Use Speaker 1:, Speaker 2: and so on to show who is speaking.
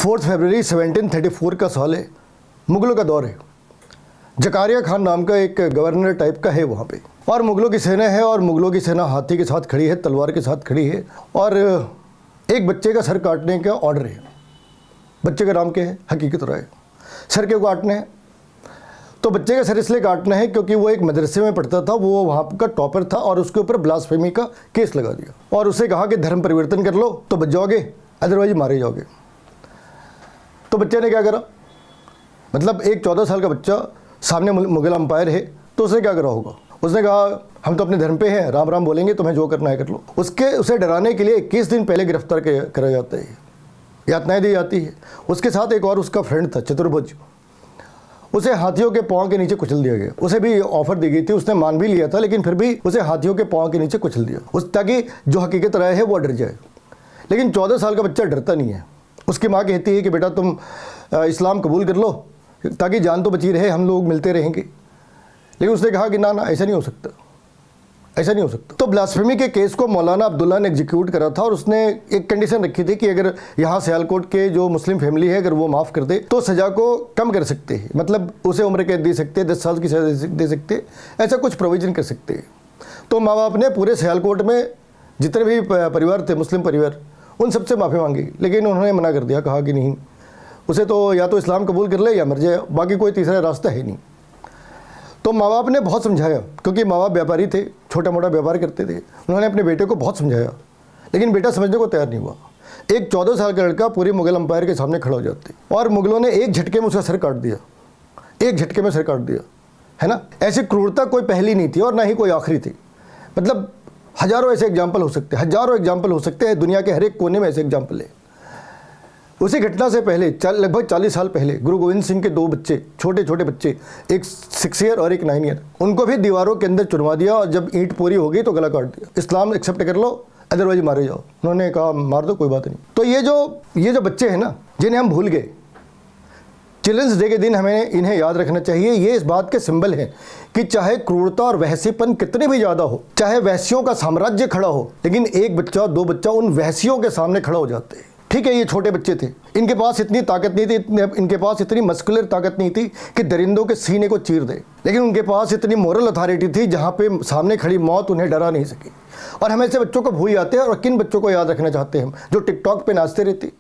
Speaker 1: 4 फरवरी 1734 का साल है। मुग़लों का दौर है। जकारिया खान नाम का एक गवर्नर टाइप का है वहाँ पे, और मुग़लों की सेना है, और मुग़लों की सेना हाथी के साथ खड़ी है, तलवार के साथ खड़ी है, और एक बच्चे का सर काटने का ऑर्डर है। बच्चे का नाम क्या है? हकीकत राय। सर क्यों काटने हैं? तो बच्चे का सर इसलिए काटना है क्योंकि वो एक मदरसे में पढ़ता था, वो वहाँ का टॉपर था, और उसके ऊपर ब्लास्फेमी का केस लगा दिया और उसे कहा कि धर्म परिवर्तन कर लो तो बच जाओगे, अदरवाइज मारे जाओगे। तो बच्चे ने क्या करा? मतलब एक 14 साल का बच्चा सामने मुग़ल अंपायर है, तो उसने क्या करा होगा? उसने कहा हम तो अपने धर्म पे हैं, राम राम बोलेंगे, तुम्हें जो करना है कर लो। उसे डराने के लिए 21 दिन पहले गिरफ्तार करा जाता है, यातनाएं दी जाती है। उसके साथ एक और उसका फ्रेंड था चतुर्भुज, उसे हाथियों के पाँव के नीचे कुचल दिया गया। उसे भी ऑफर दी गई थी, उसने मान भी लिया था, लेकिन फिर भी उसे हाथियों के पाँव के नीचे कुचल दिया ताकि जो हकीकत राय है वो डर जाए। लेकिन 14 साल का बच्चा डरता नहीं है। उसकी माँ कहती है कि बेटा तुम इस्लाम कबूल कर लो ताकि जान तो बची रहे, हम लोग मिलते रहेंगे। लेकिन उसने कहा कि ना ना, ऐसा नहीं हो सकता, ऐसा नहीं हो सकता। तो ब्लास्फेमी के केस को मौलाना अब्दुल्ला ने एग्जीक्यूट करा था, और उसने एक कंडीशन रखी थी कि अगर यहाँ सियालकोट के जो मुस्लिम फैमिली है अगर वो माफ़ कर दे तो सज़ा को कम कर सकते हैं, मतलब उसे उम्र कैद दे सकते हैं, 10 साल की सज़ा दे सकते हैं, ऐसा कुछ प्रोविज़न कर सकते हैं। तो माँ बाप ने पूरे सियालकोट में जितने भी परिवार थे, मुस्लिम परिवार, उन सबसे माफ़ी मांगी, लेकिन उन्होंने मना कर दिया, कहा कि नहीं, उसे तो या तो इस्लाम कबूल कर ले या मर जाए, बाकी कोई तीसरा रास्ता है नहीं। तो माँ बाप ने बहुत समझाया, क्योंकि माँ बाप व्यापारी थे, छोटा मोटा व्यापार करते थे। उन्होंने अपने बेटे को बहुत समझाया, लेकिन बेटा समझने को तैयार नहीं हुआ। एक 14 साल का लड़का पूरे मुग़ल अंपायर के सामने खड़ा हो जाते, और मुग़लों ने एक झटके में उसका सर काट दिया, एक झटके में सर काट दिया, है ना। ऐसी क्रूरता कोई पहली नहीं थी और ना ही कोई आखिरी थी। मतलब हज़ारों ऐसे एग्जाम्पल हो सकते हैं, हज़ारों एग्जाम्पल हो सकते हैं, दुनिया के हर एक कोने में ऐसे एग्जाम्पल है। उसी घटना से पहले लगभग 40 साल पहले गुरु गोविंद सिंह के 2 बच्चे, छोटे छोटे बच्चे, एक 6 ईयर और एक 9 ईयर, उनको भी दीवारों के अंदर चुनवा दिया, और जब ईंट पूरी हो गई तो गला काट दिया। इस्लाम एक्सेप्ट कर लो, अदरवाइज मारे जाओ। उन्होंने कहा मार दो, कोई बात नहीं। तो ये जो बच्चे हैं ना, जिन्हें हम भूल गए, चिल्ड्रंस डे के दिन हमें इन्हें याद रखना चाहिए। ये इस बात के सिंबल हैं कि चाहे क्रूरता और वहसीपन कितने भी ज़्यादा हो, चाहे वहसियों का साम्राज्य खड़ा हो, लेकिन एक बच्चा 2 बच्चा उन वहसियों के सामने खड़ा हो जाते हैं। ठीक है, ये छोटे बच्चे थे, इनके पास इतनी ताकत नहीं थी, इनके पास इतनी मस्कुलर ताकत नहीं थी कि दरिंदों के सीने को चीर दे, लेकिन उनके पास इतनी मोरल अथॉरिटी थी जहाँ पे सामने खड़ी मौत उन्हें डरा नहीं सकी। और हम ऐसे बच्चों को भूल जाते हैं। और किन बच्चों को याद रखना चाहते हैं हम? जो टिकटॉक पे नाचते रहते।